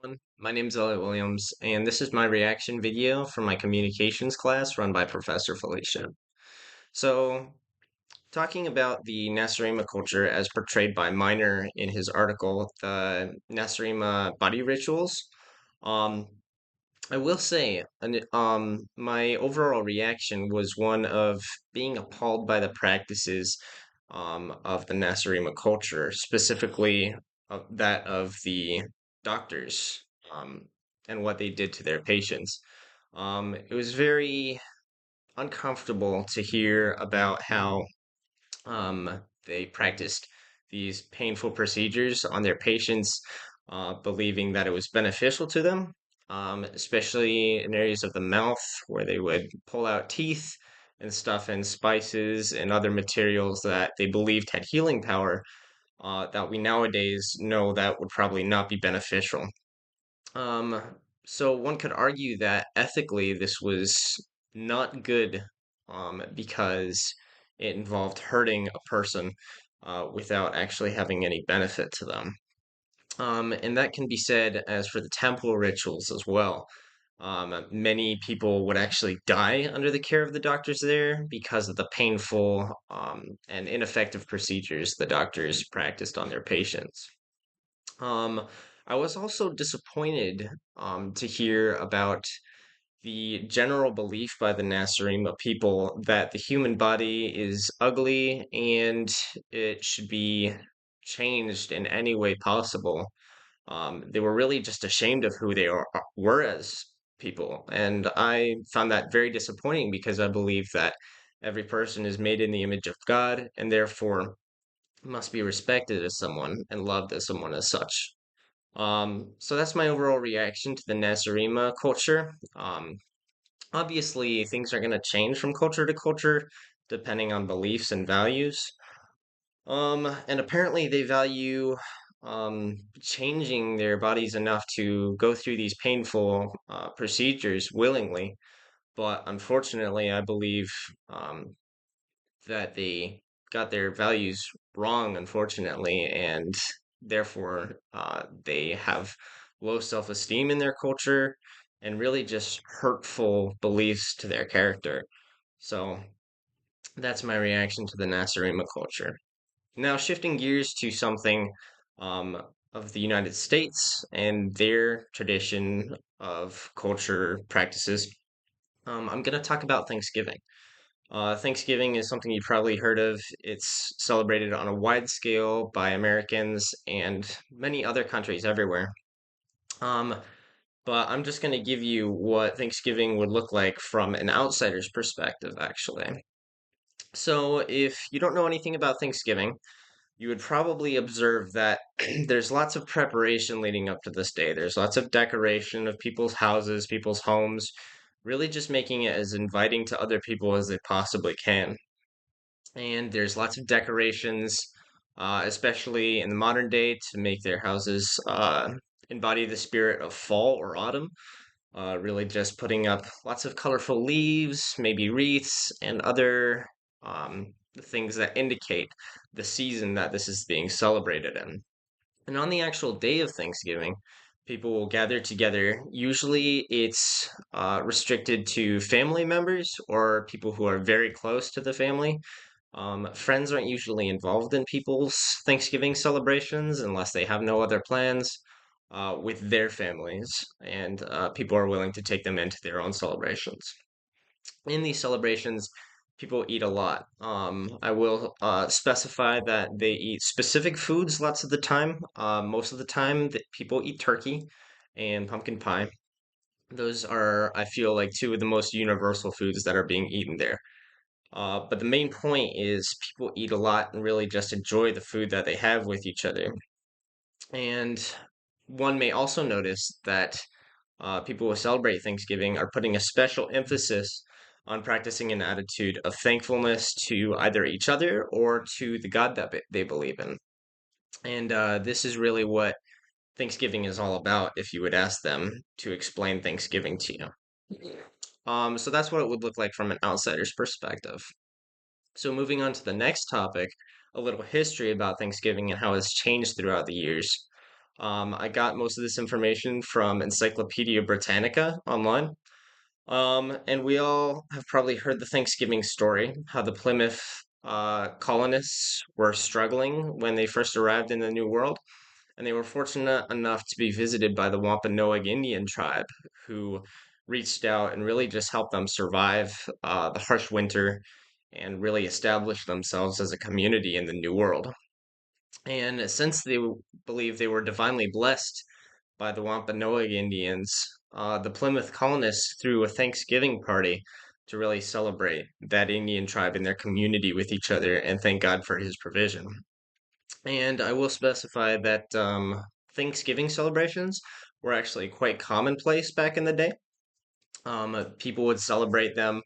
Everyone. My name's Elliot Williams, and this is my reaction video from my communications class run by Professor Felicia. So, talking about the Nacirema culture as portrayed by Miner in his article, the Nacirema body rituals, um, I will say, my overall reaction was one of being appalled by the practices, of the Nacirema culture, specifically that of the doctors, and what they did to their patients. It was very uncomfortable to hear about how they practiced these painful procedures on their patients, believing that it was beneficial to them, especially in areas of the mouth where they would pull out teeth and stuff and spices and other materials that they believed had healing power, that we nowadays know that would probably not be beneficial. Um, so one could argue that ethically this was not good, because it involved hurting a person, without actually having any benefit to them. And that can be said as for the temple rituals as well. Many people would actually die under the care of the doctors there because of the painful, and ineffective procedures the doctors practiced on their patients. Um, I was also disappointed to hear about the general belief by the Nacirema people that the human body is ugly and it should be changed in any way possible. They were really just ashamed of who they were as people, and I found that very disappointing because I believe that every person is made in the image of God and therefore must be respected as someone and loved as someone as such. So that's my overall reaction to the Nacirema culture. Obviously, things are going to change from culture to culture depending on beliefs and values. And apparently they value changing their bodies enough to go through these painful procedures willingly. But unfortunately, I believe um, that they got their values wrong, unfortunately, and therefore they have low self-esteem in their culture and really just hurtful beliefs to their character. So that's my reaction to the Nacirema culture. Now, shifting gears to something um, of the United States and their tradition of culture practices, I'm going to talk about Thanksgiving. Thanksgiving is something you've probably heard of. It's celebrated on a wide scale by Americans and many other countries everywhere. Um, but I'm just going to give you what Thanksgiving would look like from an outsider's perspective, actually. So, if you don't know anything about Thanksgiving, you would probably observe that there's lots of preparation leading up to this day. There's lots of decoration of people's houses, people's homes, really just making it as inviting to other people as they possibly can. And there's lots of decorations, especially in the modern day, to make their houses embody the spirit of fall or autumn. Really just putting up lots of colorful leaves, maybe wreaths, and other things that indicate the season that this is being celebrated in. And on the actual day of Thanksgiving, people will gather together. Usually it's restricted to family members or people who are very close to the family. Friends aren't usually involved in people's Thanksgiving celebrations unless they have no other plans with their families, and people are willing to take them into their own celebrations. In these celebrations, people eat a lot. I will specify that they eat specific foods lots of the time. Most of the time, that people eat turkey and pumpkin pie. Those are, I feel like, two of the most universal foods that are being eaten there. But the main point is people eat a lot and really just enjoy the food that they have with each other. And one may also notice that people who celebrate Thanksgiving are putting a special emphasis on practicing an attitude of thankfulness to either each other or to the God that they believe in. And this is really what Thanksgiving is all about, if you would ask them to explain Thanksgiving to you. So that's what it would look like from an outsider's perspective. So, moving on to the next topic, a little history about Thanksgiving and how it's changed throughout the years. I got most of this information from Encyclopedia Britannica online. And we all have probably heard the Thanksgiving story, how the Plymouth colonists were struggling when they first arrived in the New World, and they were fortunate enough to be visited by the Wampanoag Indian tribe, who reached out and really just helped them survive the harsh winter and really establish themselves as a community in the New World. And since they believe they were divinely blessed by the Wampanoag Indians, the Plymouth colonists threw a Thanksgiving party to really celebrate that Indian tribe and their community with each other and thank God for his provision. And I will specify that Thanksgiving celebrations were actually quite commonplace back in the day. People would celebrate them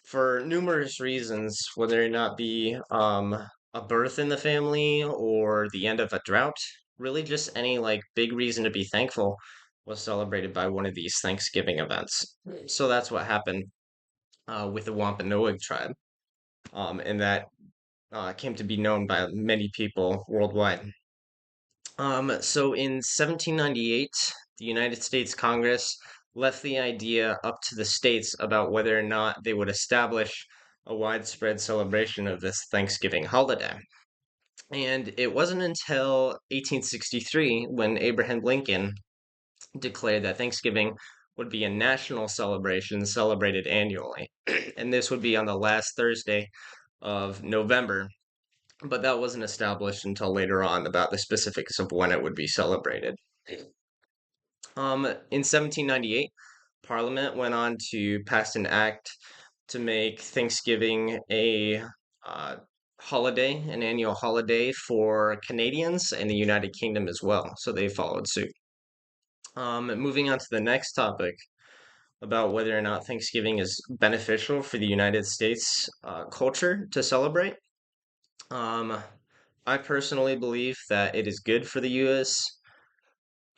for numerous reasons, whether it not be a birth in the family or the end of a drought. Really, just any like big reason to be thankful was celebrated by one of these Thanksgiving events. So that's what happened with the Wampanoag tribe, and that came to be known by many people worldwide. So in 1798, the United States Congress left the idea up to the states about whether or not they would establish a widespread celebration of this Thanksgiving holiday. And it wasn't until 1863 when Abraham Lincoln declared that Thanksgiving would be a national celebration celebrated annually. And this would be on the last Thursday of November, but that wasn't established until later on about the specifics of when it would be celebrated. In 1798, Parliament went on to pass an act to make Thanksgiving a uh, holiday, an annual holiday for Canadians and the United Kingdom as well. So they followed suit. Moving on to the next topic about whether or not Thanksgiving is beneficial for the United States culture to celebrate. Um, I personally believe that it is good for the U.S.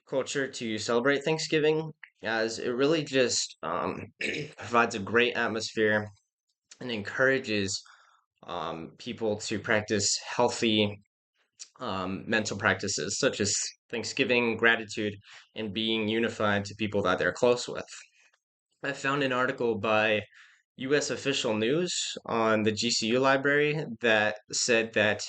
culture to celebrate Thanksgiving, as it really just provides a great atmosphere and encourages people to practice healthy mental practices such as Thanksgiving, gratitude, and being unified to people that they're close with. I found an article by U.S. official news on the GCU library that said that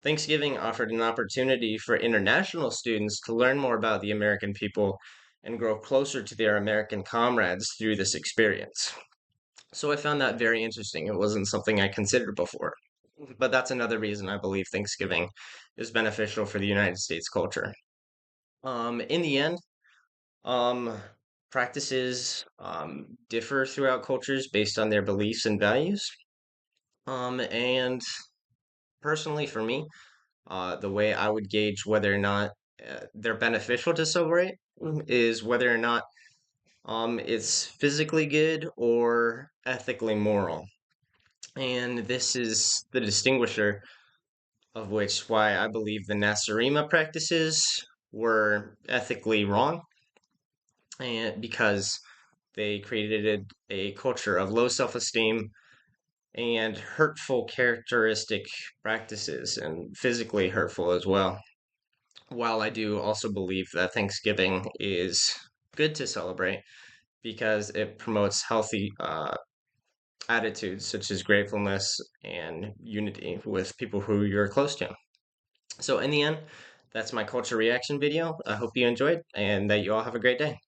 Thanksgiving offered an opportunity for international students to learn more about the American people and grow closer to their American comrades through this experience. So I found that very interesting. It wasn't something I considered before. But that's another reason I believe Thanksgiving is beneficial for the United States culture. In the end, um, practices differ throughout cultures based on their beliefs and values. And personally, for me, the way I would gauge whether or not they're beneficial to celebrate is whether or not it's physically good or ethically moral. And this is the distinguisher of which why I believe the Nacirema practices were ethically wrong, and because they created a culture of low self-esteem and hurtful characteristic practices, and physically hurtful as well. While I do also believe that Thanksgiving is good to celebrate because it promotes healthy attitudes such as gratefulness and unity with people who you're close to. So in the end, that's my culture reaction video. I hope you enjoyed and that you all have a great day.